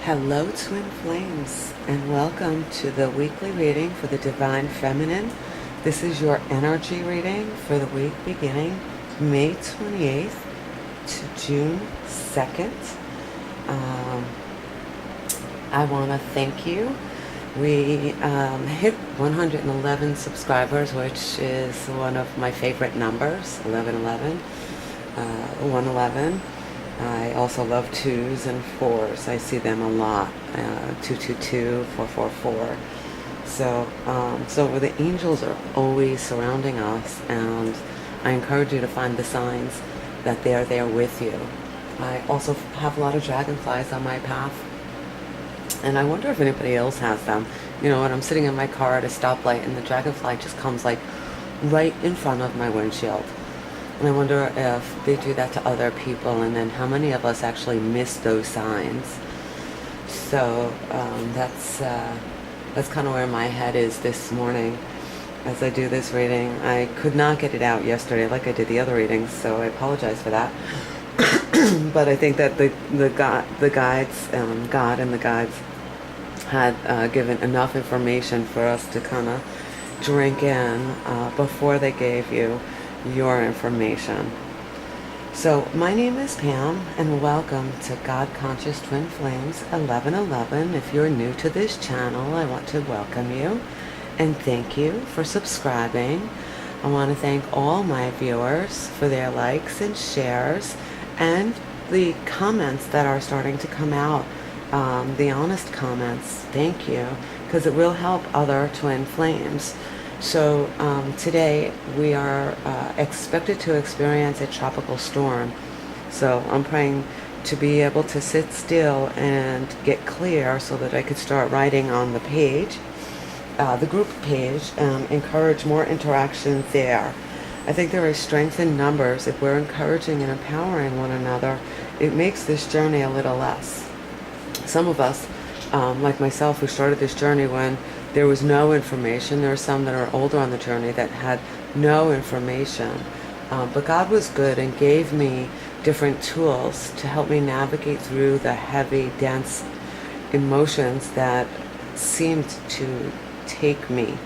Hello, Twin Flames, and welcome to the weekly reading for the Divine Feminine. This is your energy reading for the week beginning May 28th to June 2nd. I want to thank you. We hit 111 subscribers, which is one of my favorite numbers, 1111, 111. I also love 2s and 4s. I see them a lot, 222, 444. So the angels are always surrounding us, and I encourage you to find the signs that they are there with you. I also have a lot of dragonflies on my path, and I wonder if anybody else has them. You know, when I'm sitting in my car at a stoplight and the dragonfly just comes like right in front of my windshield. And I wonder if they do that to other people, and then how many of us actually miss those signs. So that's kind of where my head is this morning as I do this reading. I could not get it out yesterday like I did the other readings, so I apologize for that. But I think that the guides, God and the guides had given enough information for us to kind of drink in before they gave you your information. So my name is Pam, and welcome to God Conscious Twin Flames 1111. If you're new to this channel, I want to welcome you and thank you for subscribing. I want to thank all my viewers for their likes and shares and the comments that are starting to come out, the honest comments. Thank you, because it will help other twin flames. So today we are expected to experience a tropical storm. So I'm praying to be able to sit still and get clear so that I could start writing on the page, the group page, encourage more interaction there. I think there is strength in numbers. If we're encouraging and empowering one another, it makes this journey a little less. Some of us, like myself, who started this journey when there was no information. There are some that are older on the journey that had no information. But God was good and gave me different tools to help me navigate through the heavy, dense emotions that seemed to take me,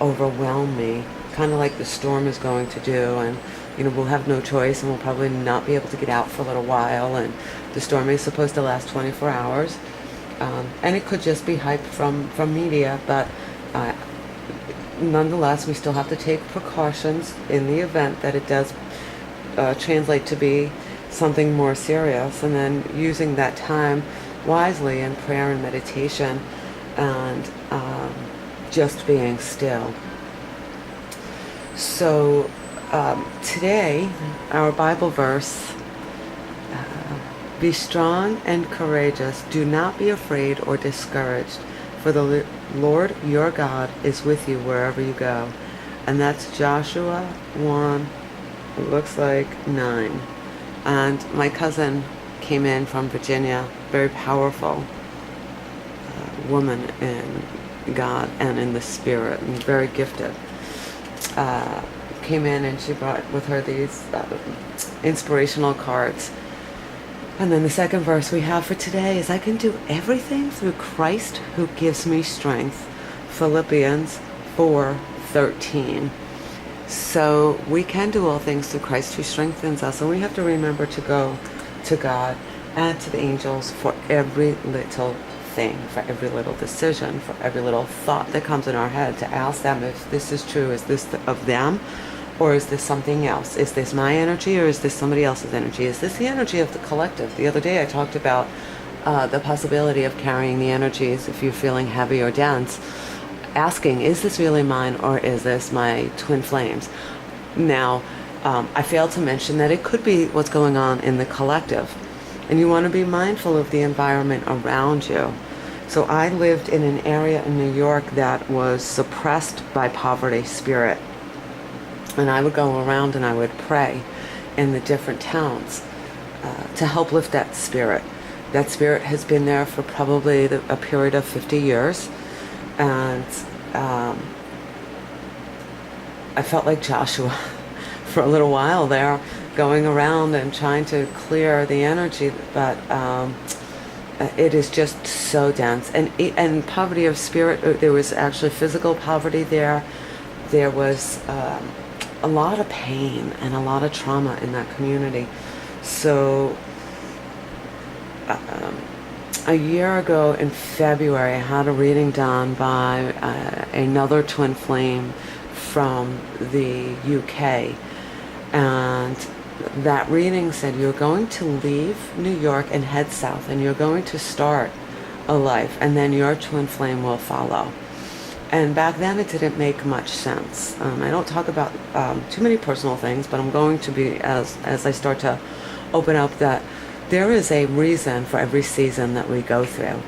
overwhelm me, kind of like the storm is going to do. And you know, we'll have no choice, and we'll probably not be able to get out for a little while. And the storm is supposed to last 24 hours. And it could just be hype from media, but nonetheless, we still have to take precautions in the event that it does translate to be something more serious, and then using that time wisely in prayer and meditation and just being still. So today, our Bible verse, be strong and courageous. Do not be afraid or discouraged, for the Lord your God is with you wherever you go. And that's Joshua 1, it looks like 9. And my cousin came in from Virginia, very powerful woman in God and in the Spirit, and very gifted. Came in and she brought with her these inspirational cards. And then the second verse we have for today is, I can do everything through Christ who gives me strength. Philippians 4:13. So we can do all things through Christ who strengthens us. And we have to remember to go to God and to the angels for every little thing, for every little decision, for every little thought that comes in our head, to ask them if this is true. Is this of them? Or is this something else? Is this my energy, or is this somebody else's energy? Is this the energy of the collective? The other day I talked about the possibility of carrying the energies if you're feeling heavy or dense, asking, is this really mine, or is this my twin flames? Now, I failed to mention that it could be what's going on in the collective, and you want to be mindful of the environment around you. So I lived in an area in New York that was suppressed by poverty spirit. And I would go around and I would pray in the different towns to help lift that spirit. That spirit has been there for probably a period of 50 years. And I felt like Joshua for a little while there, going around and trying to clear the energy. But It is just so dense, and poverty of spirit. There was actually physical poverty there. There was a lot of pain and a lot of trauma in that community. So a year ago in February, I had a reading done by another twin flame from the UK, and that reading said you're going to leave New York and head south, and you're going to start a life, and then your twin flame will follow. And back then it didn't make much sense. I don't talk about too many personal things, but I'm going to be, as I start to open up, that there is a reason for every season that we go through.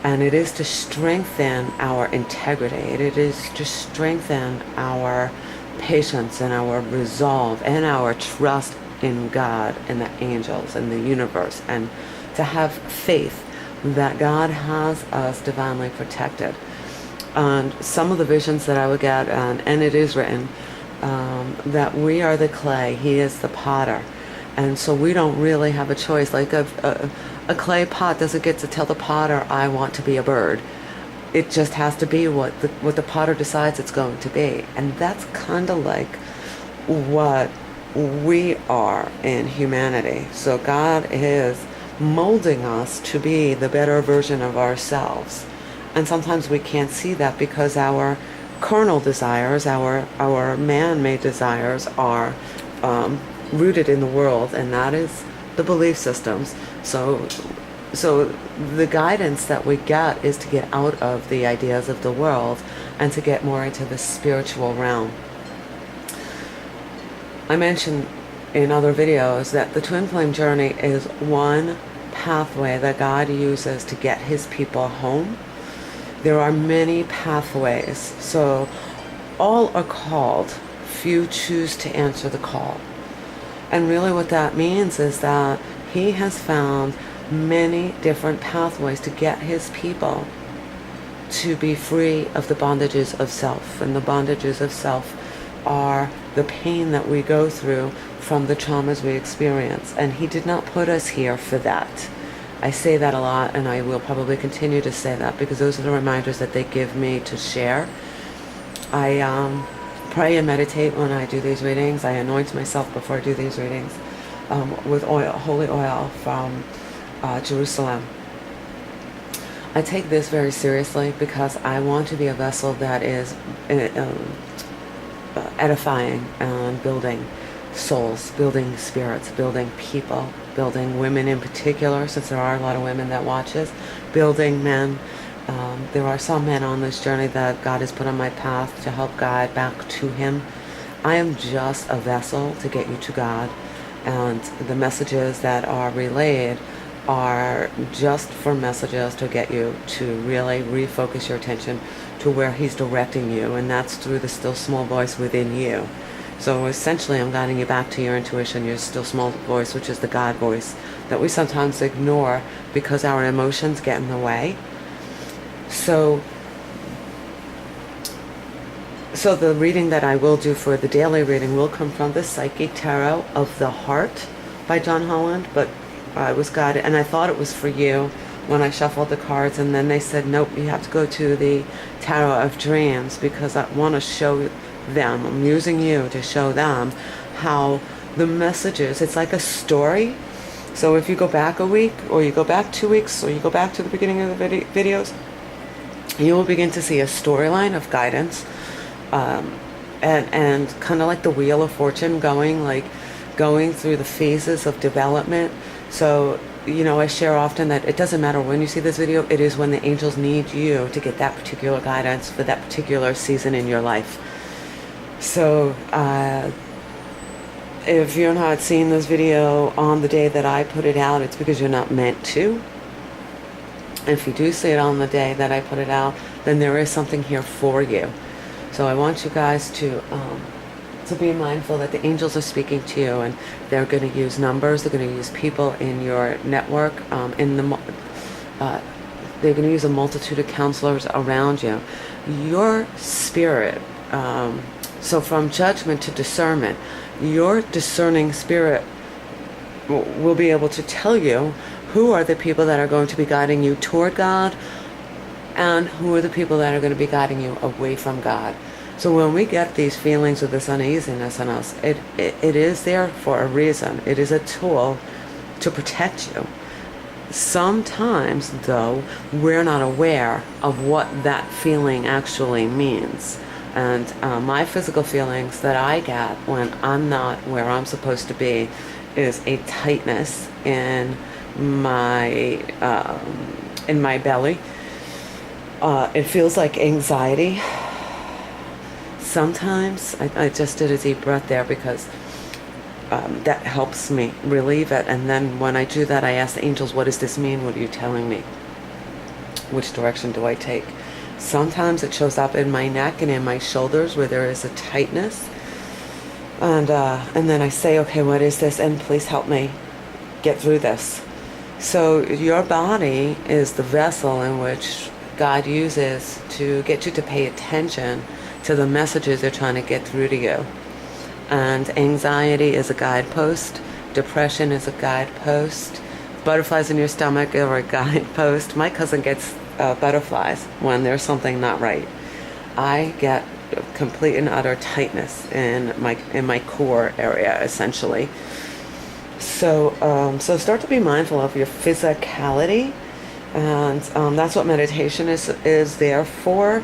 And it is to strengthen our integrity. It is to strengthen our patience and our resolve and our trust in God and the angels and the universe, and to have faith that God has us divinely protected. And some of the visions that I would get, and it is written, that we are the clay, He is the potter. And so we don't really have a choice. Like a clay pot doesn't get to tell the potter, I want to be a bird. It just has to be what the potter decides it's going to be. And that's kind of like what we are in humanity. So God is molding us to be the better version of ourselves. And sometimes we can't see that because our carnal desires, our man-made desires are rooted in the world, and that is the belief systems. So the guidance that we get is to get out of the ideas of the world and to get more into the spiritual realm. I mentioned in other videos that the twin flame journey is one pathway that God uses to get His people home. There are many pathways, so all are called. Few choose to answer the call. And really what that means is that He has found many different pathways to get His people to be free of the bondages of self. And the bondages of self are the pain that we go through from the traumas we experience. And He did not put us here for that. I say that a lot, and I will probably continue to say that, because those are the reminders that they give me to share. I pray and meditate when I do these readings. I anoint myself before I do these readings with oil, holy oil from Jerusalem. I take this very seriously because I want to be a vessel that is edifying and building souls, building spirits, building people, building women in particular, since there are a lot of women that watch us, building men. There are some men on this journey that God has put on my path to help guide back to Him. I am just a vessel to get you to God, and the messages that are relayed are just for messages to get you to really refocus your attention to where He's directing you, and that's through the still small voice within you. So essentially I'm guiding you back to your intuition, your still small voice, which is the God voice that we sometimes ignore because our emotions get in the way. So the reading that I will do for the daily reading will come from the Psychic Tarot of the Heart by John Holland, but I was guided, and I thought it was for you when I shuffled the cards, and then they said, nope, you have to go to the Tarot of Dreams, because I want to show them, I'm using you to show them how the messages, it's like a story. So if you go back a week, or you go back 2 weeks, or you go back to the beginning of the videos, you will begin to see a storyline of guidance, and kind of like the Wheel of Fortune going through the phases of development. So, you know, I share often that it doesn't matter when you see this video, it is when the angels need you to get that particular guidance for that particular season in your life. So, if you're not seeing this video on the day that I put it out, it's because you're not meant to. If you do see it on the day that I put it out, then there is something here for you. So I want you guys to be mindful that the angels are speaking to you, and they're going to use numbers, they're going to use people in your network, they're going to use a multitude of counselors around you. Your spirit, so from judgment to discernment, your discerning spirit will be able to tell you who are the people that are going to be guiding you toward God, and who are the people that are going to be guiding you away from God. So when we get these feelings of this uneasiness in us, it is there for a reason. It is a tool to protect you. Sometimes, though, we're not aware of what that feeling actually means. And my physical feelings that I get when I'm not where I'm supposed to be is a tightness in my belly. It feels like anxiety. Sometimes I just did a deep breath there because that helps me relieve it. And then when I do that, I ask the angels, what does this mean? What are you telling me? Which direction do I take? Sometimes it shows up in my neck and in my shoulders where there is a tightness. And then I say, okay, what is this? And please help me get through this. So your body is the vessel in which God uses to get you to pay attention to the messages they're trying to get through to you. And anxiety is a guidepost. Depression is a guidepost. Butterflies in your stomach are a guidepost. My cousin gets butterflies when there's something not right. I get complete and utter tightness in my core area, essentially. So start to be mindful of your physicality, and that's what meditation is there for.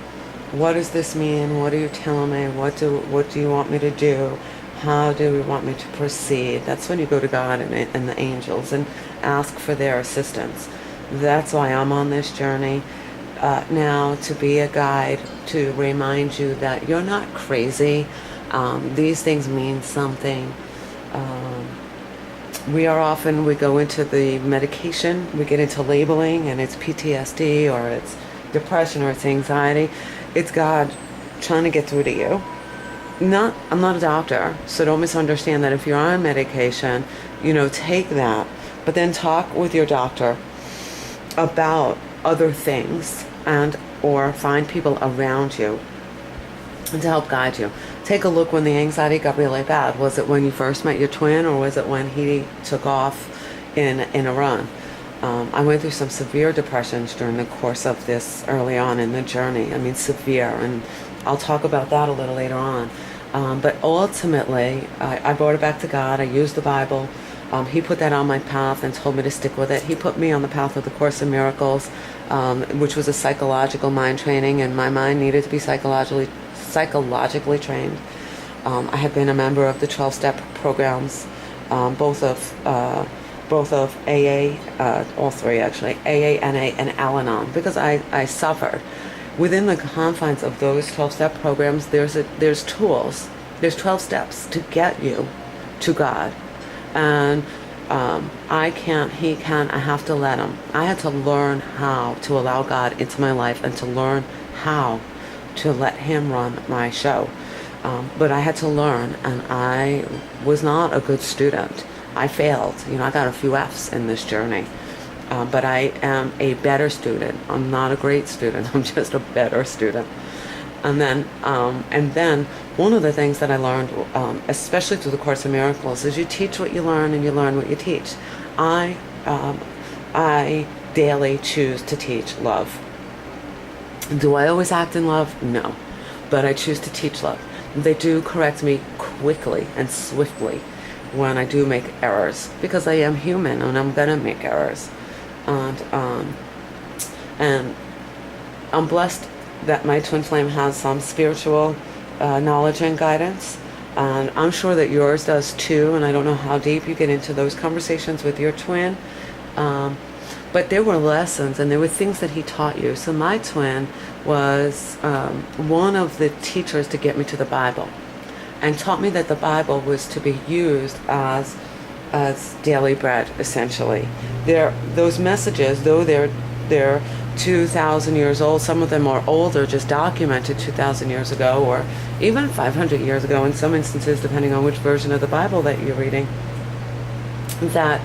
What does this mean? What are you telling me? What do you want me to do? How do you want me to proceed? That's when you go to God and the angels and ask for their assistance. That's why I'm on this journey now, to be a guide, to remind you that you're not crazy. These things mean something. We go into the medication, we get into labeling, and it's PTSD or it's depression or it's anxiety. It's God trying to get through to you. I'm not a doctor, so don't misunderstand that if you're on medication, take that, but then talk with your doctor about other things or find people around you and to help guide you. Take a look when the anxiety got really bad. Was it when you first met your twin, or was it when he took off in a run? I went through some severe depressions during the course of this early on in the journey. I mean, severe, and I'll talk about that a little later on. But ultimately, I brought it back to God. I used the Bible. He put that on my path and told me to stick with it. He put me on the path of the Course in Miracles, which was a psychological mind training, and my mind needed to be psychologically trained. I had been a member of the 12-step programs, both of AA, all three actually, AA, NA, and Al-Anon, because I suffered. Within the confines of those 12-step programs, there's tools. There's 12 steps to get you to God. And I can't, he can, I have to let him. I had to learn how to allow God into my life and to learn how to let him run my show. But I had to learn, and I was not a good student. I failed. I got a few F's in this journey. But I am a better student. I'm not a great student. I'm just a better student. And then one of the things that I learned, especially through the Course in Miracles, is you teach what you learn and you learn what you teach. I daily choose to teach love. Do I always act in love? No. But I choose to teach love. They do correct me quickly and swiftly when I do make errors, because I am human and I'm going to make errors. And I'm blessed that my twin flame has some spiritual knowledge and guidance, and I'm sure that yours does too. And I don't know how deep you get into those conversations with your twin, but there were lessons and there were things that he taught you. So my twin was one of the teachers to get me to the Bible, and taught me that the Bible was to be used as daily bread, essentially. Those messages, though they're 2,000 years old, some of them are older, just documented 2,000 years ago, or even 500 years ago in some instances, depending on which version of the Bible that you're reading, that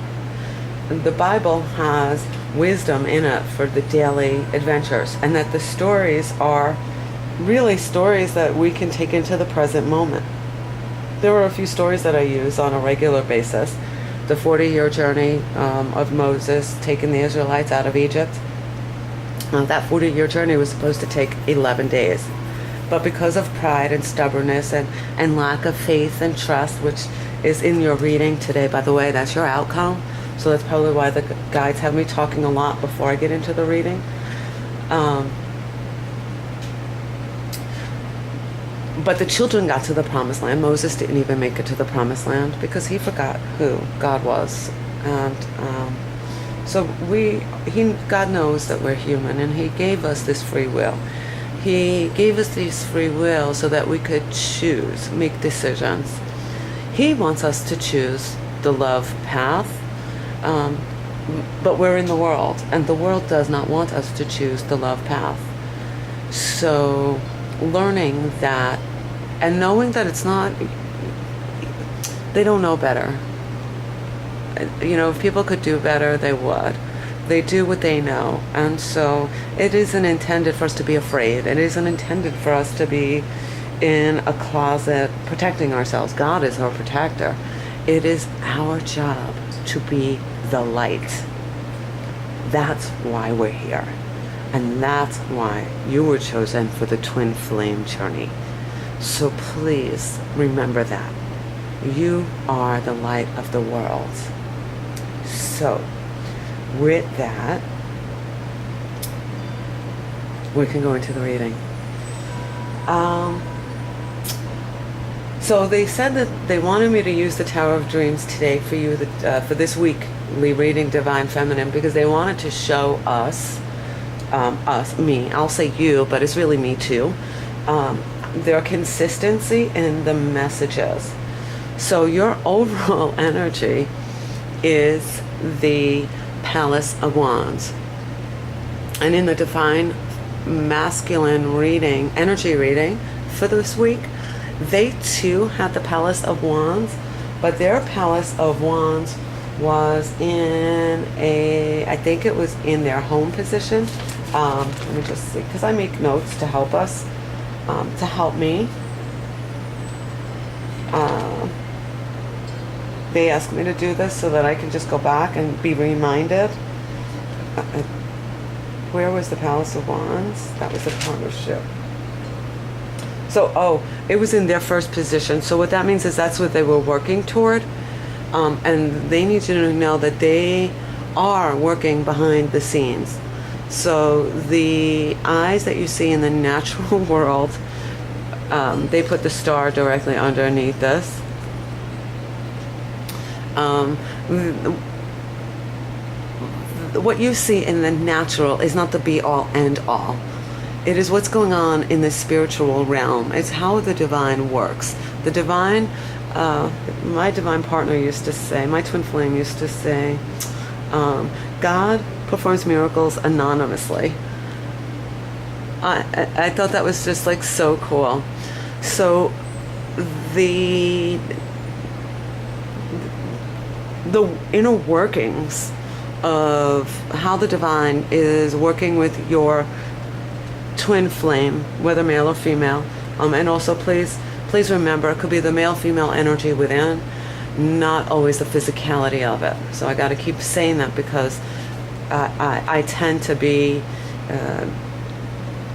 the Bible has wisdom in it for the daily adventures, and that the stories are really stories that we can take into the present moment. There are a few stories that I use on a regular basis, the 40-year journey of Moses taking the Israelites out of Egypt. That 40-year journey was supposed to take 11 days. But because of pride and stubbornness and lack of faith and trust, which is in your reading today, by the way, that's your outcome. So that's probably why the guides have me talking a lot before I get into the reading. But the children got to the promised land. Moses didn't even make it to the promised land because he forgot who God was. And so God knows that we're human, and he gave us this free will. He gave us this free will so that we could choose, make decisions. He wants us to choose the love path, but we're in the world, and the world does not want us to choose the love path. So learning that and knowing that it's not, they don't know better. You know, if people could do better, they would. They do what they know. And so it isn't intended for us to be afraid. It isn't intended for us to be in a closet protecting ourselves. God is our protector. It is our job to be the light. That's why we're here. And that's why you were chosen for the twin flame journey. So please remember that. You are the light of the world. So, with that, we can go into the reading. So they said that they wanted me to use the Tower of Dreams today for you, for this weekly reading Divine Feminine, because they wanted to show us, me, I'll say you, but it's really me too, their consistency in the messages. So your overall energy is the Palace of Wands. And in the Divine Masculine reading, energy reading for this week, they too had the Palace of Wands, but their Palace of Wands was in I think it was in their home position. Let me just see, because I make notes to help us, to help me. They asked me to do this so that I can just go back and be reminded. Where was the Palace of Wands? That was the partnership. So, it was in their first position. So what that means is that's what they were working toward. And they need you to know that they are working behind the scenes. So the eyes that you see in the natural world, they put the star directly underneath this. What you see in the natural is not the be-all, end-all. It is what's going on in the spiritual realm. It's how the divine works. The divine, my divine partner used to say, my twin flame used to say, God performs miracles anonymously. I thought that was just like so cool. So the inner workings of how the divine is working with your twin flame, whether male or female, and also please remember, it could be the male-female energy within, not always the physicality of it. So I got to keep saying that because I tend to be,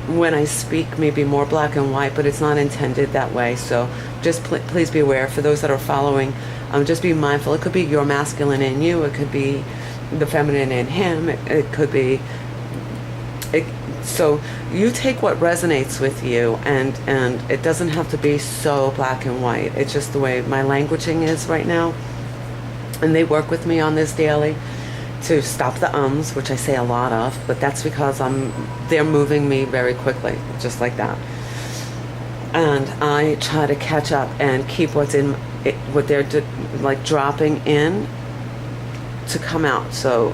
when I speak, maybe more black and white, but it's not intended that way. So just please be aware. For those that are following, just be mindful. It could be your masculine in you. It could be the feminine in him. It could be... So you take what resonates with you, and it doesn't have to be so black and white. It's just the way my languaging is right now. And they work with me on this daily to stop the ums, which I say a lot of, but that's because they're moving me very quickly, just like that. And I try to catch up and keep what they're like dropping in to come out. So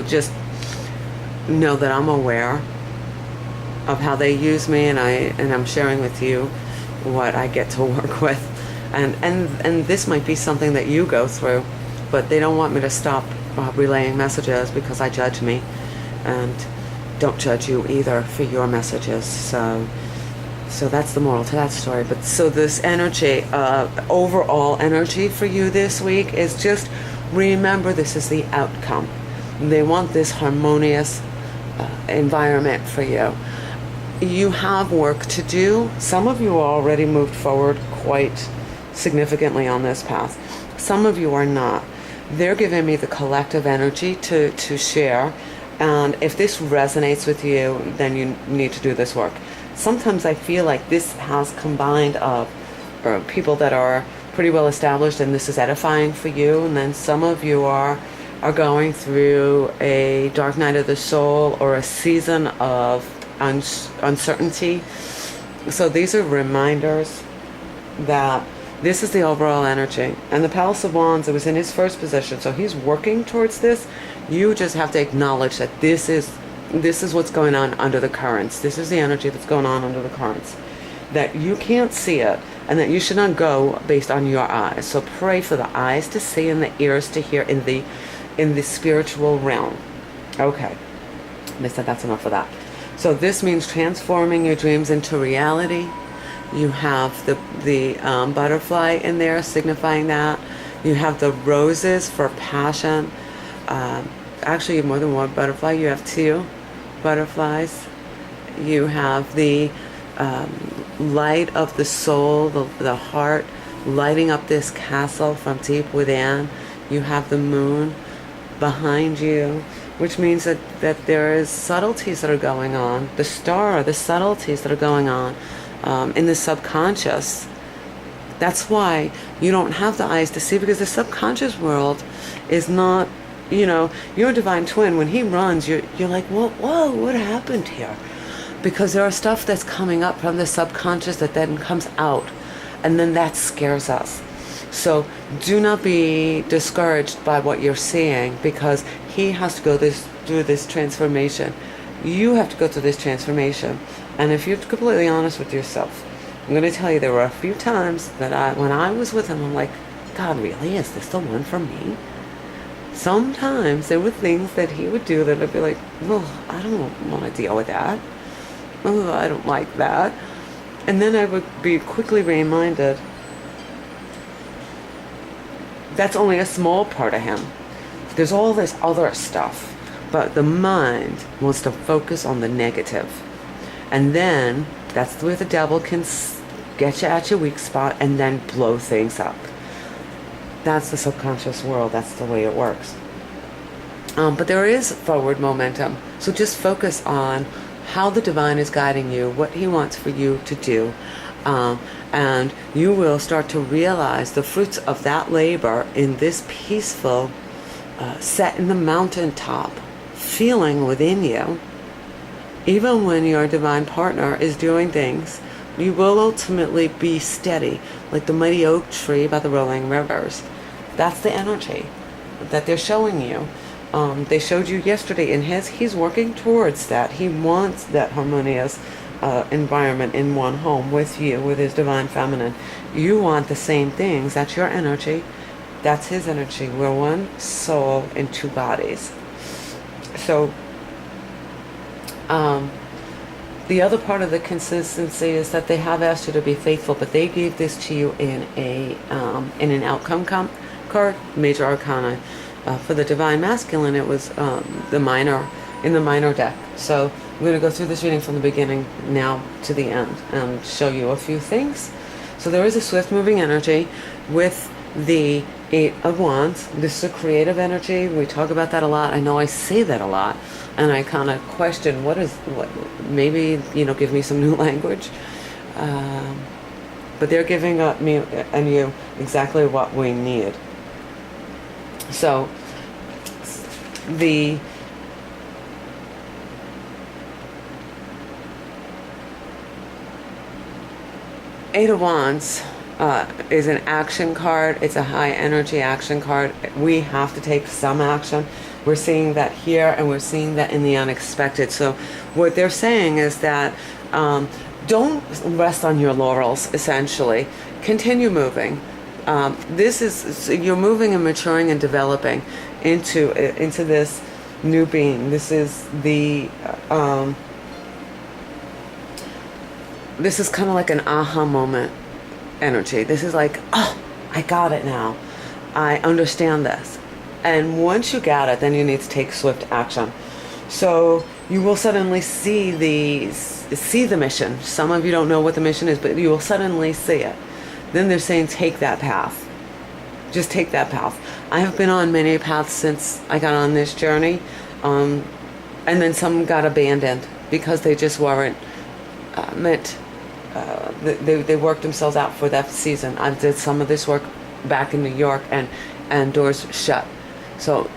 just know that I'm aware of how they use me, and I'm sharing with you what I get to work with, and this might be something that you go through, but they don't want me to stop relaying messages because I judge me, and don't judge you either for your messages. So that's the moral to that story. But so this energy, overall energy for you this week is just remember, this is the outcome. They want this harmonious environment for you. You have work to do. Some of you already moved forward quite significantly on this path. Some of you are not. They're giving me the collective energy to share. And if this resonates with you, then you need to do this work. Sometimes I feel like this has combined of people that are pretty well established, and this is edifying for you. And then some of you are going through a dark night of the soul or a season of uncertainty. So these are reminders that this is the overall energy. And the Palace of Wands, it was in his first position, so he's working towards this. You just have to acknowledge that this is what's going on under the currents. This is the energy that's going on under the currents. That you can't see it, and that you should not go based on your eyes. So pray for the eyes to see and the ears to hear in the spiritual realm. Okay. They said that's enough of that. So this means transforming your dreams into reality. You have the butterfly in there signifying that. You have the roses for passion. Actually, you have more than one butterfly. You have two butterflies. You have the light of the soul, the heart, lighting up this castle from deep within. You have the moon behind you, which means that there is subtleties that are going on. The star, the subtleties that are going on in the subconscious. That's why you don't have the eyes to see, because the subconscious world is not, your divine twin, when he runs, you're like, whoa, what happened here? Because there are stuff that's coming up from the subconscious that then comes out, and then that scares us. So do not be discouraged by what you're seeing, because he has to go through this transformation. You have to go through this transformation. And if you're completely honest with yourself, I'm going to tell you, there were a few times that when I was with him, I'm like, God, really? Is this the one for me? Sometimes there were things that he would do that I'd be like, oh, I don't want to deal with that. Oh, I don't like that. And then I would be quickly reminded that's only a small part of him. There's all this other stuff. But the mind wants to focus on the negative. And then that's where the devil can get you at your weak spot and then blow things up. That's the subconscious world. That's the way it works. But there is forward momentum. So just focus on how the divine is guiding you, what he wants for you to do. And you will start to realize the fruits of that labor in this peaceful, set in the mountaintop feeling within you. Even when your divine partner is doing things, you will ultimately be steady, like the mighty oak tree by the rolling rivers. That's the energy that they're showing you. They showed you yesterday in he's working towards that. He wants that harmonious environment in one home with you, with his divine feminine. You want the same things. That's your energy. That's his energy. We're one soul in two bodies. So the other part of the consistency is that they have asked you to be faithful, but they gave this to you in an outcome card, major arcana. For the divine masculine, it was in the minor deck. So I'm going to go through this reading from the beginning now to the end and show you a few things. So there is a swift moving energy with the Eight of Wands. This is a creative energy. We talk about that a lot. I know I say that a lot, and I kind of question maybe give me some new language. But they're giving me and you exactly what we need. So the Eight of Wands is an action card. It's a high energy action card. We have to take some action. We're seeing that here, and we're seeing that in the unexpected. So what they're saying is that don't rest on your laurels, essentially. Continue moving. You're moving and maturing and developing into this new being. This is this is kind of like an aha moment energy. This is like, oh, I got it now. I understand this. And once you get it, then you need to take swift action. So you will suddenly see the mission. Some of you don't know what the mission is, but you will suddenly see it. Then they're saying, take that path. Just take that path. I have been on many paths since I got on this journey. And then some got abandoned because they just weren't meant. They worked themselves out for that season. I did some of this work back in New York, and doors shut. So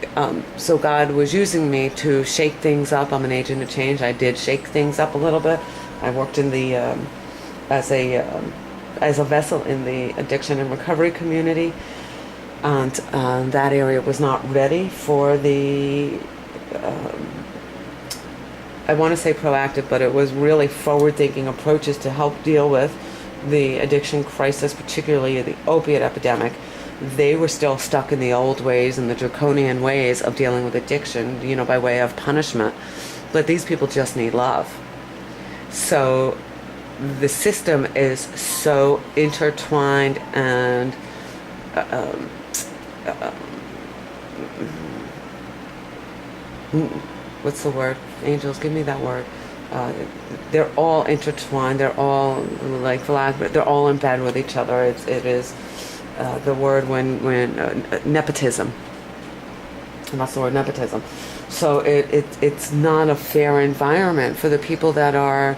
God was using me to shake things up. I'm an agent of change. I did shake things up a little bit. I worked in the as a vessel in the addiction and recovery community, and that area was not ready for the. I want to say proactive, but it was really forward-thinking approaches to help deal with the addiction crisis, particularly the opiate epidemic. They were still stuck in the old ways and the draconian ways of dealing with addiction, by way of punishment. But these people just need love. So the system is so intertwined and what's the word? Angels, give me that word. They're all intertwined. They're all they're all in bed with each other. It is the word when nepotism. And that's the word, nepotism. So it's not a fair environment for the people that are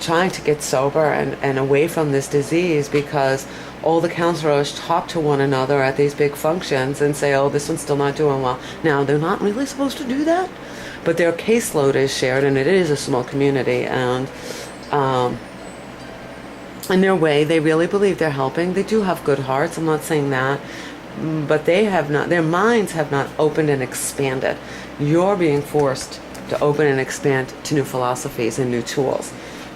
trying to get sober and away from this disease, because all the counselors talk to one another at these big functions and say, oh, this one's still not doing well. Now, they're not really supposed to do that, but their caseload is shared, and it is a small community, and in their way, they really believe they're helping. They do have good hearts, I'm not saying that, but their minds have not opened and expanded. You're being forced to open and expand to new philosophies and new tools.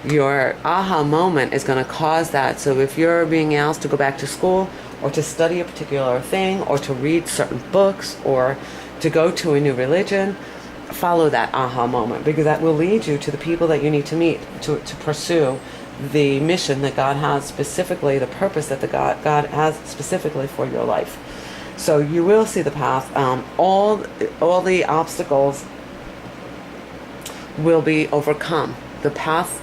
Your aha moment is going to cause that. So if you're being asked to go back to school, or to study a particular thing, or to read certain books, or to go to a new religion, follow that aha moment, because that will lead you to the people that you need to meet to pursue the mission that God has specifically, the purpose that God has specifically for your life. So you will see the path. All the obstacles will be overcome. The path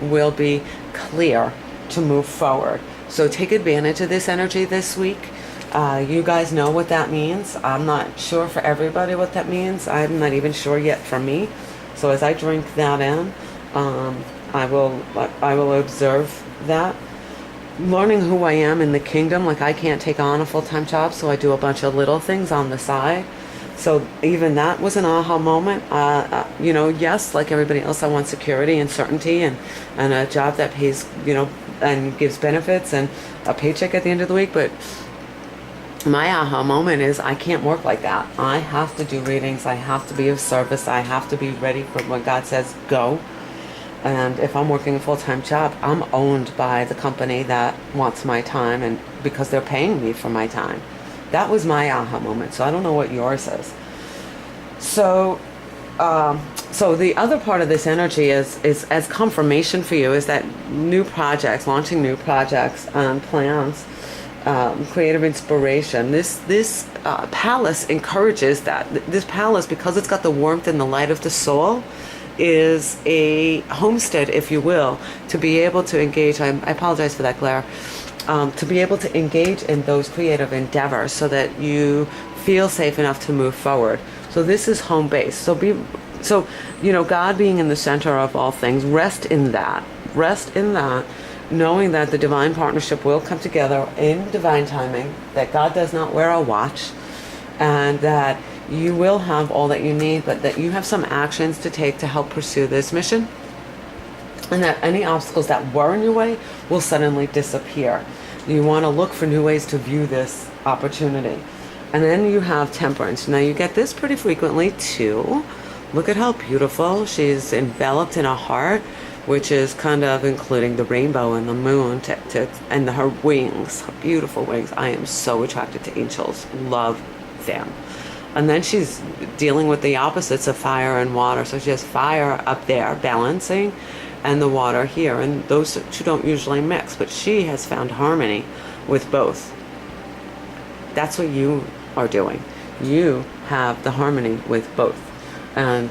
will be clear to move forward. So take advantage of this energy this week. You guys know what that means. I'm not sure for everybody what that means. I'm not even sure yet for me. So as I drink that in, I will observe that. Learning who I am in the kingdom, like I can't take on a full-time job, so I do a bunch of little things on the side. So even that was an aha moment. Yes, like everybody else, I want security and certainty and a job that pays, and gives benefits and a paycheck at the end of the week. But my aha moment is I can't work like that. I have to do readings. I have to be of service. I have to be ready for when God says go. And if I'm working a full-time job, I'm owned by the company that wants my time, and because they're paying me for my time. That was my aha moment. So I don't know what yours is. So the other part of this energy is as confirmation for you, is that launching new projects and plans, creative inspiration. This palace encourages that. This palace, because it's got the warmth and the light of the soul, is a homestead, if you will, to be able to engage. I apologize for that glare. To be able to engage in those creative endeavors so that you feel safe enough to move forward. So this is home base. So God being in the center of all things, rest in that, knowing that the divine partnership will come together in divine timing, that God does not wear a watch, and that you will have all that you need, but that you have some actions to take to help pursue this mission, and that any obstacles that were in your way will suddenly disappear. You want to look for new ways to view this opportunity. And then you have temperance. Now you get this pretty frequently too. Look at how beautiful. She's enveloped in a heart, which is kind of including the rainbow and the moon and her wings, her beautiful wings. I am so attracted to angels. Love them. And then she's dealing with the opposites of fire and water. So she has fire up there balancing, and the water here. And those two don't usually mix, but she has found harmony with both. That's what you are doing. you have the harmony with both. And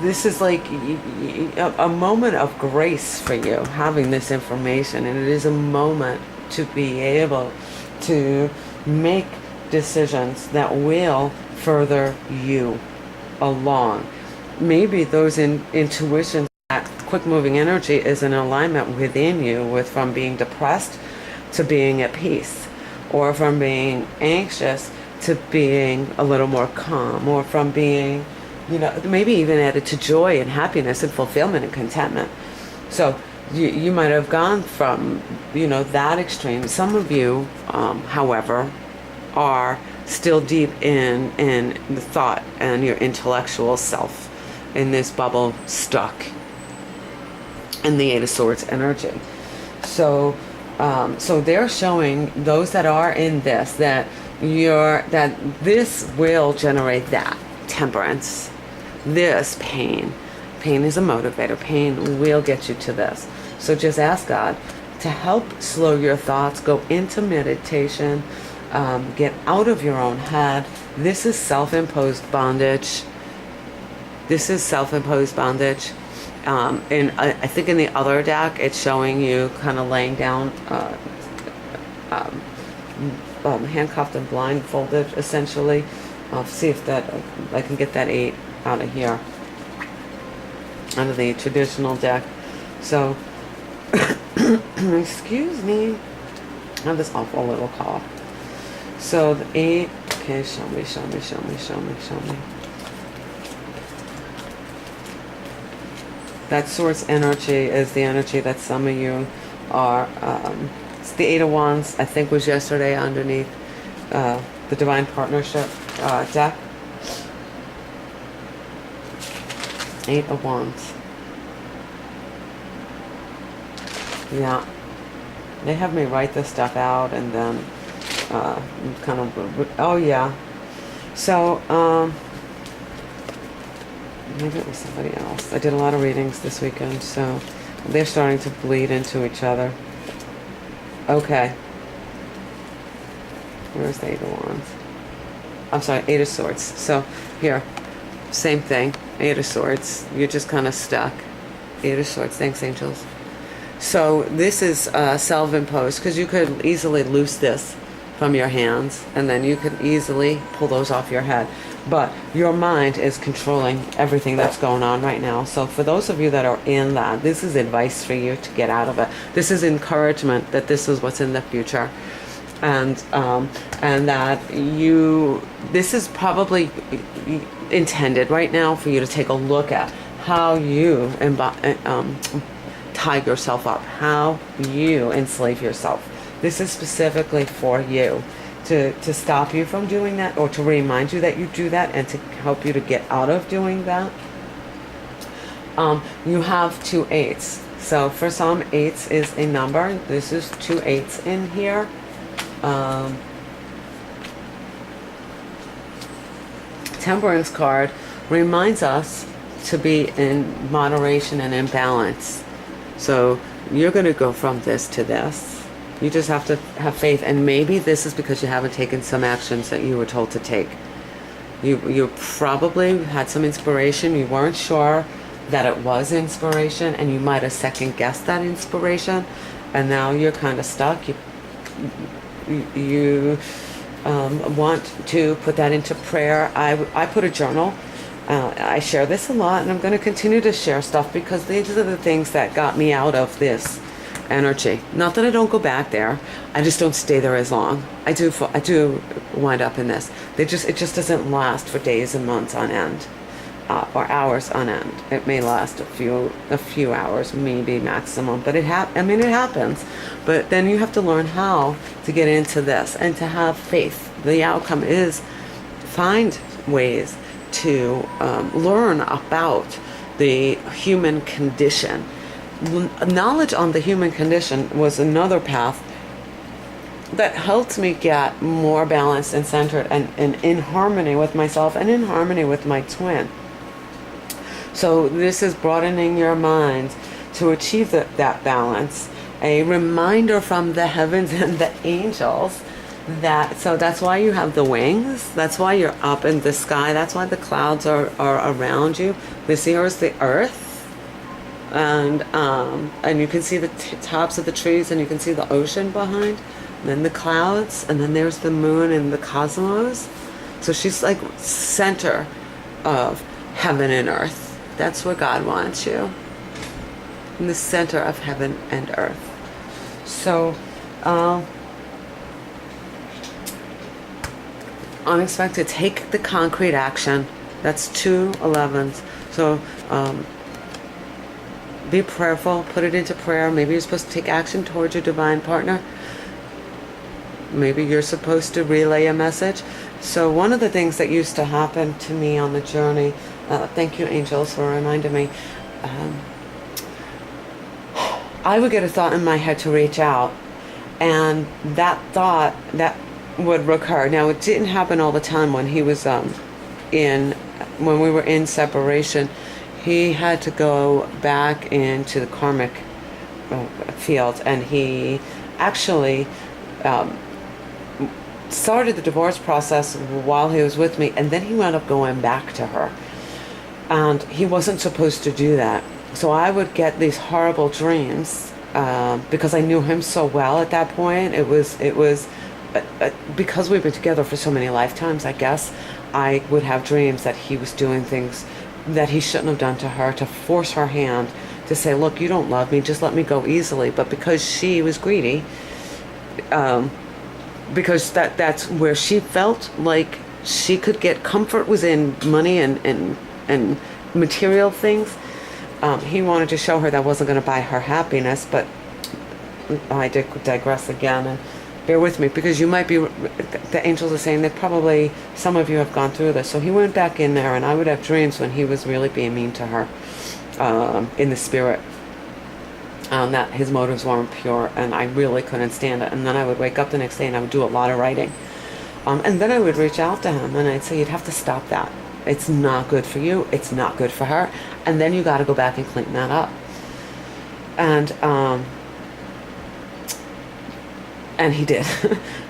this is like a moment of grace for you, having this information. And it is a moment to be able to make decisions that will further you along. Maybe those intuitions, that quick moving energy is in alignment within you with from being depressed to being at peace, or from being anxious to being a little more calm, or from being, maybe even added to joy and happiness and fulfillment and contentment. So you might have gone from, that extreme. Some of you, however, are still deep in the thought and your intellectual self, in this bubble, stuck in the Eight of Swords energy. So they're showing those that are in this that this will generate that temperance, this pain. Pain is a motivator. Pain will get you to this. So just ask God to help slow your thoughts, go into meditation, get out of your own head. This is self-imposed bondage. This is self-imposed bondage. And I think in the other deck, it's showing you kind of laying down, handcuffed and blindfolded, essentially. I'll see if I can get that 8 out of here, out of the traditional deck. So, excuse me, I have this awful little cough. So the 8, okay, show me. That source energy is the energy that some of you are, it's the 8 of Wands, I think was yesterday underneath the Divine Partnership deck. 8 of Wands. Yeah. They have me write this stuff out and then kind of, oh yeah. So, maybe it was somebody else. I did a lot of readings this weekend, so they're starting to bleed into each other. Okay. Where's the 8 of Wands? I'm sorry, 8 of Swords. So, here. Same thing. 8 of Swords. You're just kind of stuck. 8 of Swords. Thanks, angels. So, this is self-imposed, because you could easily loose this from your hands, and then you could easily pull those off your head. But your mind is controlling everything that's going on right now. So for those of you that are in that, this is advice for you to get out of it. This is encouragement that this is what's in the future. And that this is probably intended right now for you to take a look at how you tie yourself up, how you enslave yourself. This is specifically for you, to stop you from doing that, or to remind you that you do that, and to help you to get out of doing that. You have 2 8s. So for some, 8s is a number. This is 2 8s in here. Temperance card reminds us to be in moderation and in balance. So you're going to go from this to this. You just have to have faith, and maybe this is because you haven't taken some actions that you were told to take. You probably had some inspiration. You weren't sure that it was inspiration, and you might have second-guessed that inspiration, and now you're kind of stuck. You want to put that into prayer. I put a journal. I share this a lot, and I'm going to continue to share stuff, because these are the things that got me out of this energy. Not that I don't go back there. I just don't stay there as long. I do wind up in this. It just doesn't last for days and months on end, or hours on end. It may last a few hours, maybe maximum. But it happens. But then you have to learn how to get into this and to have faith. The outcome is find ways to learn about the human condition. Knowledge on the human condition was another path that helped me get more balanced and centered and in harmony with myself and in harmony with my twin. So this is broadening your mind to achieve that balance. A reminder from the heavens and the angels So that's why you have the wings. That's why you're up in the sky. That's why the clouds are around you. This here is the earth, and you can see the tops of the trees, and you can see the ocean behind, and then the clouds, and then there's the moon and the cosmos. So she's like center of heaven and earth. That's where God wants you, in the center of heaven and earth. So unexpected, take the concrete action. That's 2 11s. So be prayerful, put it into prayer. Maybe you're supposed to take action towards your divine partner. Maybe you're supposed to relay a message. So one of the things that used to happen to me on the journey, thank you angels for reminding me, I would get a thought in my head to reach out, and that thought that would recur. Now it didn't happen all the time. When he was when we were in separation, he had to go back into the karmic field, and he actually started the divorce process while he was with me, and then he wound up going back to her, and he wasn't supposed to do that. So I would get these horrible dreams because I knew him so well at that point. It was because we've been together for so many lifetimes, I guess, I would have dreams that he was doing things that he shouldn't have done to her, to force her hand, to say, look, you don't love me, just let me go easily. But because she was greedy, because that's where she felt like she could get comfort, was in money and material things. He wanted to show her that wasn't going to buy her happiness. But I digress again, and bear with me, because you might be, the angels are saying that probably some of you have gone through this. So he went back in there, and I would have dreams when he was really being mean to her in the spirit, that his motives weren't pure, and I really couldn't stand it. And then I would wake up the next day and I would do a lot of writing, and then I would reach out to him and I'd say, you'd have to stop that. It's not good for you, it's not good for her, and then you got to go back and clean that up. And he did.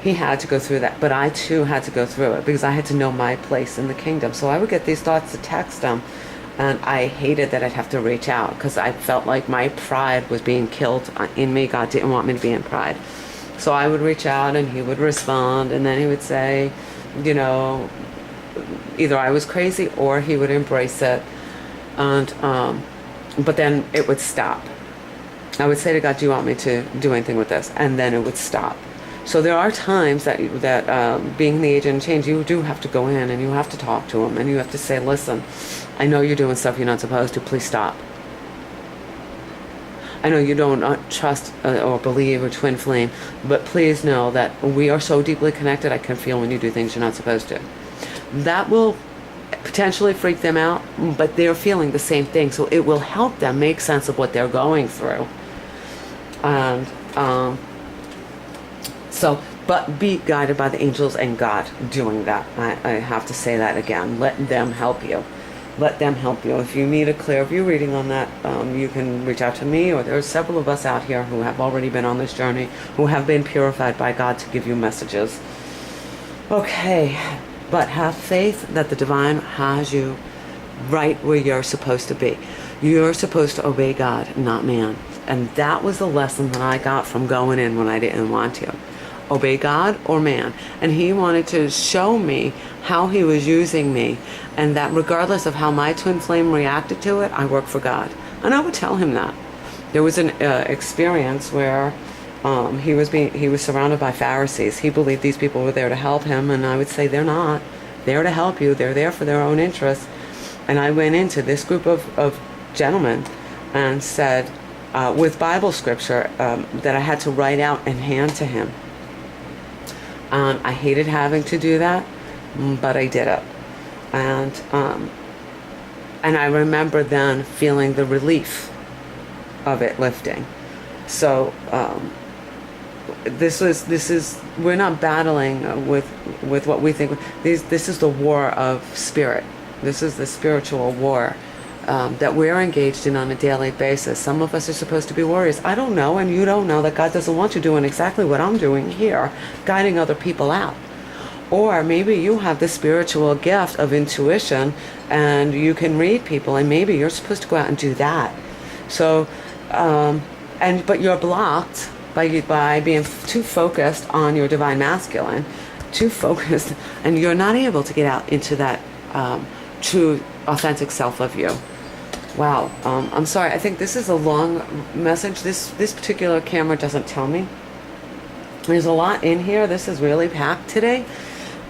He had to go through that. But I too had to go through it, because I had to know my place in the kingdom. So I would get these thoughts to text him, and I hated that I'd have to reach out, because I felt like my pride was being killed in me. God didn't want me to be in pride. So I would reach out, and he would respond, and then he would say, either I was crazy or he would embrace it. And but then it would stop. I would say to God, do you want me to do anything with this? And then it would stop. So there are times that being the agent of change, you do have to go in and you have to talk to him, and you have to say, listen, I know you're doing stuff you're not supposed to. Please stop. I know you don't trust or believe or twin flame, but please know that we are so deeply connected. I can feel when you do things you're not supposed to. That will potentially freak them out, but they're feeling the same thing. So it will help them make sense of what they're going through. And but be guided by the angels and God doing that. I have to say that again. Let them help you. Let them help you. If you need a clear view reading on that, you can reach out to me, or there are several of us out here who have already been on this journey, who have been purified by God to give you messages. Okay, but have faith that the divine has you right where you're supposed to be. You're supposed to obey God, not man. And that was the lesson that I got from going in when I didn't want to. Obey God or man. And he wanted to show me how he was using me, and that regardless of how my twin flame reacted to it, I work for God. And I would tell him that. There was an experience where he was surrounded by Pharisees. He believed these people were there to help him, and I would say, they're not there to help you. They're there for their own interests. And I went into this group of gentlemen and said, with Bible scripture, that I had to write out and hand to him. I hated having to do that, but I did it. And I remember then feeling the relief of it lifting. So we're not battling with what we think. This is the war of spirit. This is the spiritual war. that we're engaged in on a daily basis. Some of us are supposed to be warriors. I don't know, and you don't know that God doesn't want you doing exactly what I'm doing here, guiding other people out. Or maybe you have the spiritual gift of intuition and you can read people, and maybe you're supposed to go out and do that. So, but you're blocked by being too focused on your divine masculine, too focused, and you're not able to get out into that true, authentic self of you. Wow. I'm sorry. I think this is a long message. This particular camera doesn't tell me. There's a lot in here. This is really packed today.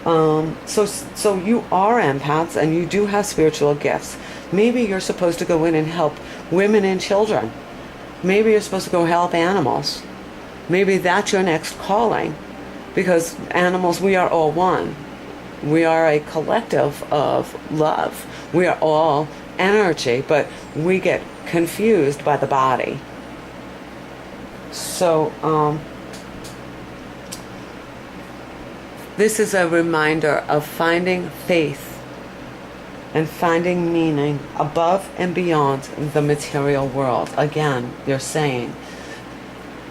So you are empaths and you do have spiritual gifts. Maybe you're supposed to go in and help women and children. Maybe you're supposed to go help animals. Maybe that's your next calling. Because animals, we are all one. We are a collective of love. We are all energy, but we get confused by the body. So, this is a reminder of finding faith and finding meaning above and beyond the material world. Again, you're saying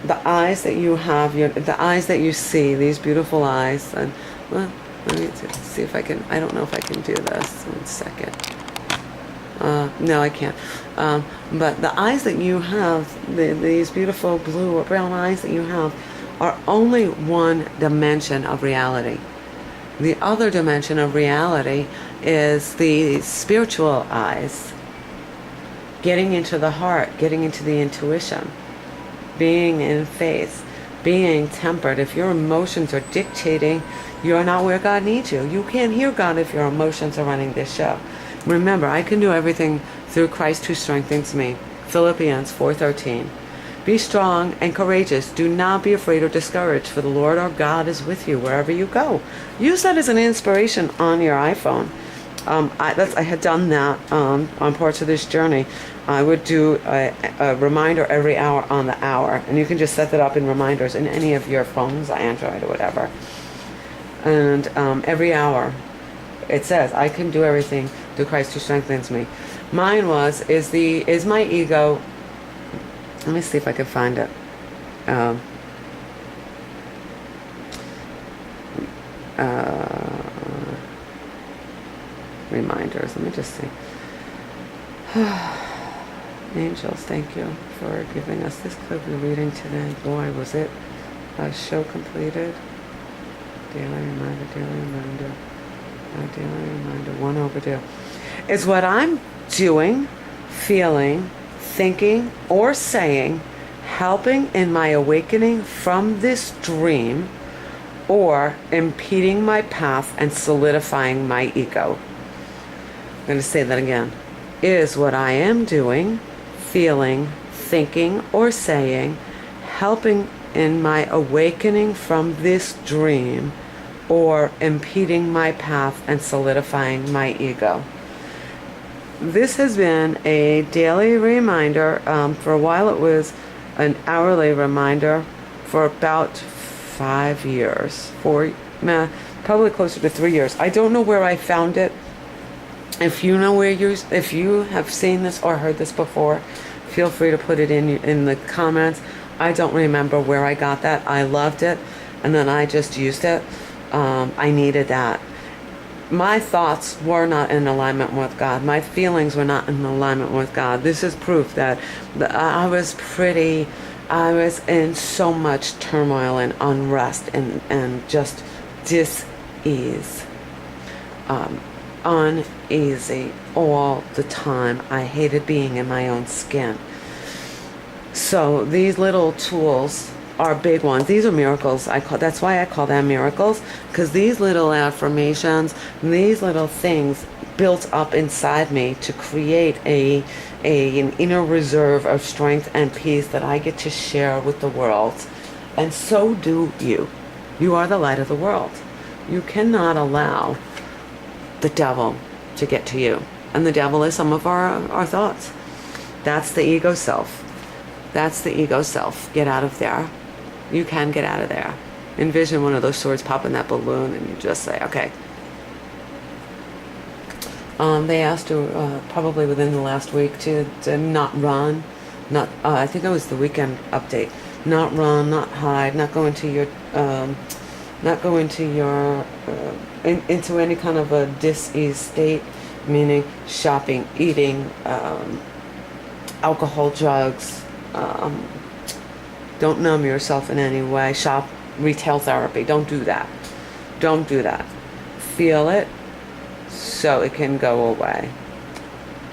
the eyes that you have, the eyes that you see, these beautiful eyes. And well, let me see if I can. I don't know if I can do this. 1 second. No, I can't. But the eyes that you have, these beautiful blue or brown eyes that you have, are only one dimension of reality. The other dimension of reality is the spiritual eyes, getting into the heart, getting into the intuition, being in faith, being tempered. If your emotions are dictating, you're not where God needs you. You can't hear God if your emotions are running this show. Remember, I can do everything through Christ who strengthens me. Philippians 4:13. Be strong and courageous. Do not be afraid or discouraged, for the Lord our God is with you wherever you go. Use that as an inspiration on your iPhone. I had done that on parts of this journey. I would do a reminder every hour on the hour, and you can just set that up in reminders in any of your phones, Android or whatever. And every hour, it says, I can do everything through Christ who strengthens me. Mine is my ego. Let me see if I can find it. Reminders. Let me just see. Angels, thank you for giving us this clip of reading today. Boy, was it a show completed. Daily reminder, one overdue. Is what I'm doing, feeling, thinking, or saying helping in my awakening from this dream, or impeding my path and solidifying my ego? I'm going to say that again. Is what I am doing, feeling, thinking, or saying helping in my awakening from this dream, or impeding my path and solidifying my ego? This has been a daily reminder. For a while it was an hourly reminder for about 5 years. Probably closer to 3 years. I don't know where I found it. If you know if you have seen this or heard this before, feel free to put it in the comments. I don't remember where I got that. I loved it, and then I just used it. I needed that. My thoughts were not in alignment with God. My feelings were not in alignment with God. This is proof that I was in so much turmoil and unrest and just dis-ease. Uneasy all the time. I hated being in my own skin. So these little tools are big ones. These are miracles. That's why I call them miracles, because these little affirmations, these little things built up inside me to create an inner reserve of strength and peace that I get to share with the world. And so do you. You are the light of the world. You cannot allow the devil to get to you. And the devil is some of our thoughts. That's the ego self. That's the ego self. Get out of there. You can get out of there. Envision one of those swords pop in that balloon and you just say, okay, They asked her probably within the last week to not run, not I think it was the weekend update. Not run, not hide, not go into your into any kind of a dis-ease state, meaning shopping, eating, alcohol, drugs. Don't numb yourself in any way. Shop, retail therapy. Don't do that. Don't do that. Feel it so it can go away.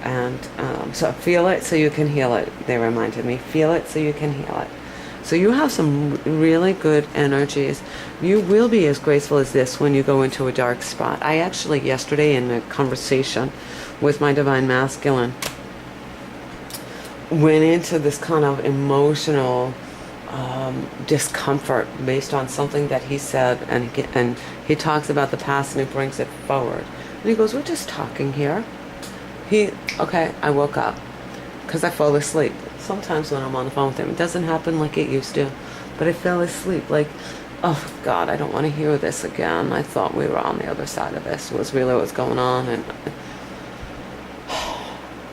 And so feel it so you can heal it. They reminded me. Feel it so you can heal it. So you have some really good energies. You will be as graceful as this when you go into a dark spot. I actually, yesterday in a conversation with my Divine Masculine, went into this kind of emotional discomfort based on something that he said, and he talks about the past and he brings it forward. And he goes, we're just talking here. Okay, I woke up because I fall asleep. Sometimes when I'm on the phone with him, it doesn't happen like it used to, but I fell asleep like, oh God, I don't want to hear this again. I thought we were on the other side of this, was really what's going on, and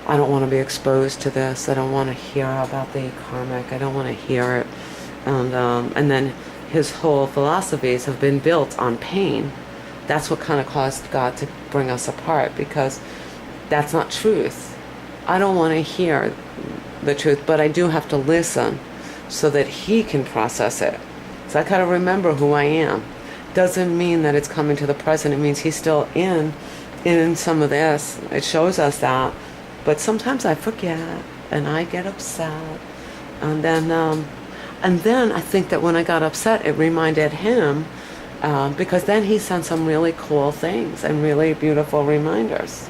I don't want to be exposed to this. I don't want to hear about the karmic. I don't want to hear it. And then his whole philosophies have been built on pain. That's what kind of caused God to bring us apart, because that's not truth. I don't want to hear the truth, but I do have to listen so that he can process it. So I kind of remember who I am. Doesn't mean that it's coming to the present. It means he's still in some of this. It shows us that. But sometimes I forget and I get upset. And then I think that when I got upset, it reminded him, because then he sent some really cool things and really beautiful reminders.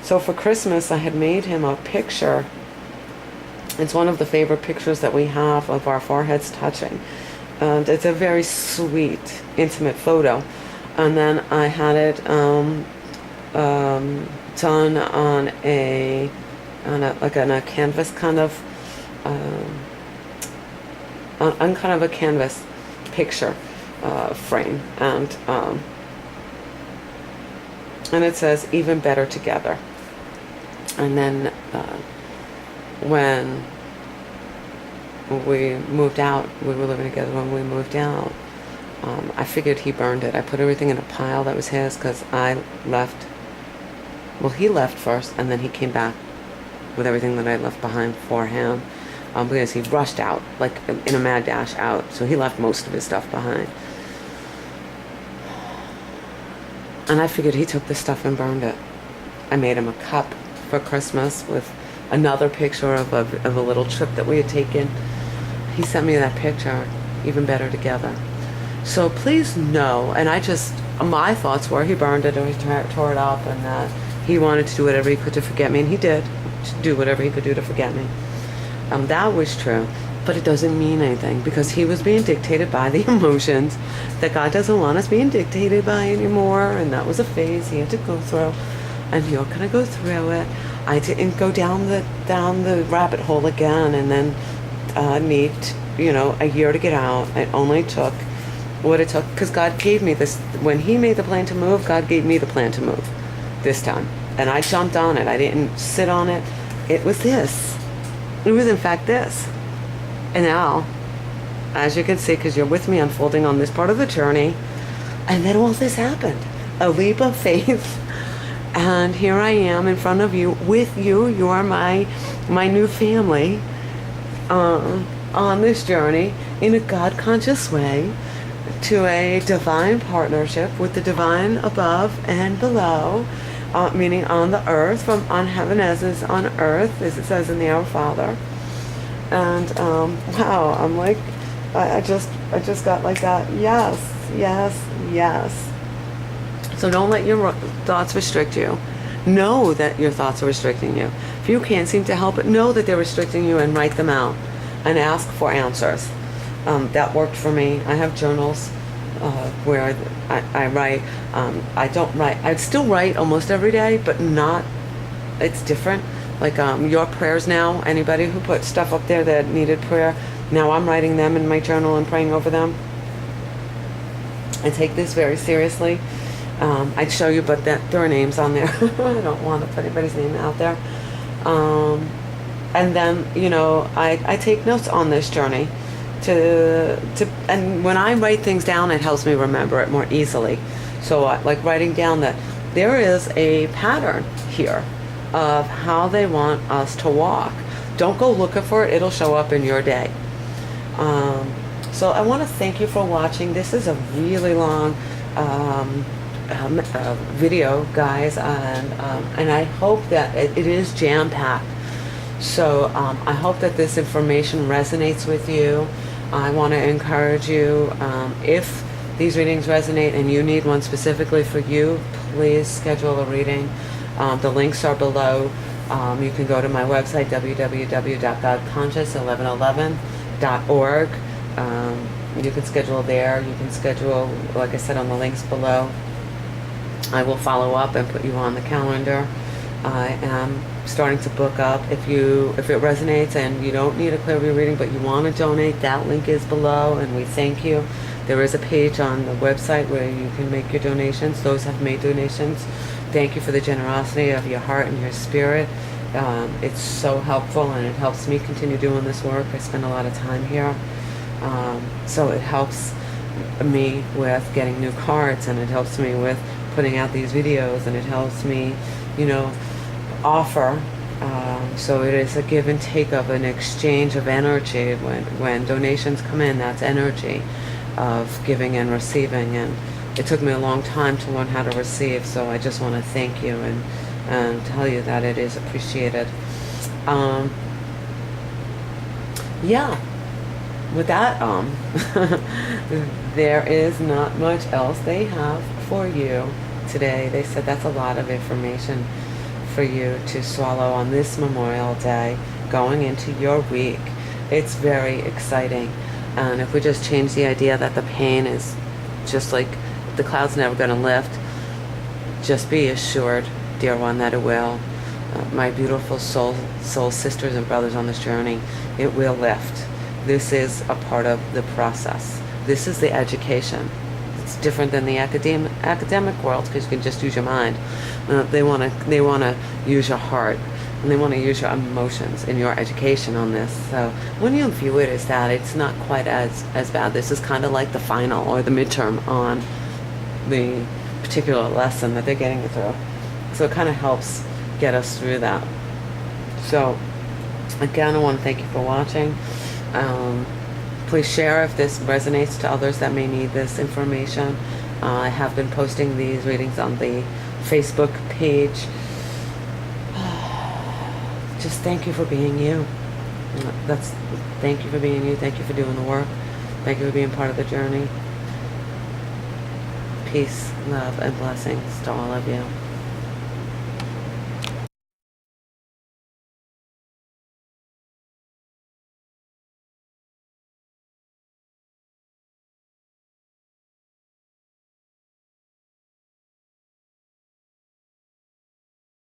So for Christmas, I had made him a picture. It's one of the favorite pictures that we have of our foreheads touching. And it's a very sweet, intimate photo. And then I had it done on a canvas kind of, on kind of a canvas picture frame. And it says, even better together. And then when we moved out, we were living together when we moved out, I figured he burned it. I put everything in a pile that was his, because I left, well, he left first, and then he came back with everything that I left behind for him, because he rushed out, like in a mad dash out, so he left most of his stuff behind. And I figured he took this stuff and burned it. I made him a cup for Christmas with another picture of a little trip that we had taken. He sent me that picture, even better together. So please know, and my thoughts were he burned it or he tore it up, and that he wanted to do whatever he could to forget me, and he did do whatever he could do to forget me. That was true, but it doesn't mean anything, because he was being dictated by the emotions that God doesn't want us being dictated by anymore, and that was a phase he had to go through, and you're gonna go through it. I didn't go down the rabbit hole again, and then need a year to get out. It only took what it took, because God gave me this. When he made the plan to move, God gave me the plan to move this time, and I jumped on it. I didn't sit on it. It was this. It was in fact this. And now, as you can see, because you're with me unfolding on this part of the journey, and then all this happened. A leap of faith. And here I am in front of you, with you. You are my new family on this journey in a God-conscious way to a divine partnership with the divine above and below, meaning on the earth, on heaven as is on earth, as it says in the Our Father. And wow, I'm like, I just got like that. Yes, yes, yes. So don't let your thoughts restrict you. Know that your thoughts are restricting you. If you can't seem to help it, know that they're restricting you, and write them out and ask for answers. That worked for me. I have journals where I write. I don't write. I still write almost every day, but not. It's different. Like your prayers now. Anybody who put stuff up there that needed prayer, now I'm writing them in my journal and praying over them. I take this very seriously. I'd show you, but there are names on there. I don't want to put anybody's name out there. And then, you know, I take notes on this journey and when I write things down, it helps me remember it more easily. So like writing down that there is a pattern here of how they want us to walk. Don't go looking for it. It'll show up in your day. So I want to thank you for watching. This is a really long video, guys, and I hope that it is jam-packed. So I hope that this information resonates with you. I want to encourage you, if these readings resonate and you need one specifically for you, please schedule a reading. The links are below. You can go to my website, www.godconscious1111.org. You can schedule there. You can schedule, like I said, on the links below. I will follow up and put you on the calendar. I am starting to book up. If it resonates and you don't need a Clearview reading but you want to donate, that link is below, and we thank you. There is a page on the website where you can make your donations. Those have made donations. Thank you for the generosity of your heart and your spirit. It's so helpful, and it helps me continue doing this work. I spend a lot of time here. So it helps me with getting new cards, and it helps me with putting out these videos, and it helps me, you know, offer. So it is a give and take of an exchange of energy. When donations come in, that's energy of giving and receiving, and it took me a long time to learn how to receive, so I just want to thank you and tell you that it is appreciated. Yeah, with that, there is not much else they have for you today. They said that's a lot of information for you to swallow on this Memorial Day, going into your week. It's very exciting. And if we just change the idea that the pain is just like the cloud's never going to lift, just be assured, dear one, that it will. My beautiful soul sisters and brothers on this journey, it will lift. This is a part of the process. This is the education. It's different than the academic world, because you can just use your mind. They want to use your heart, and they want to use your emotions in your education on this. So when you view it as that, it's not quite as bad. This is kind of like the final or the midterm on the particular lesson that they're getting through. So it kind of helps get us through that. So again, I want to thank you for watching. Please share if this resonates to others that may need this information. I have been posting these readings on the Facebook page. Just thank you for being you. Thank you for being you. Thank you for doing the work. Thank you for being part of the journey. Peace, love, and blessings to all of you.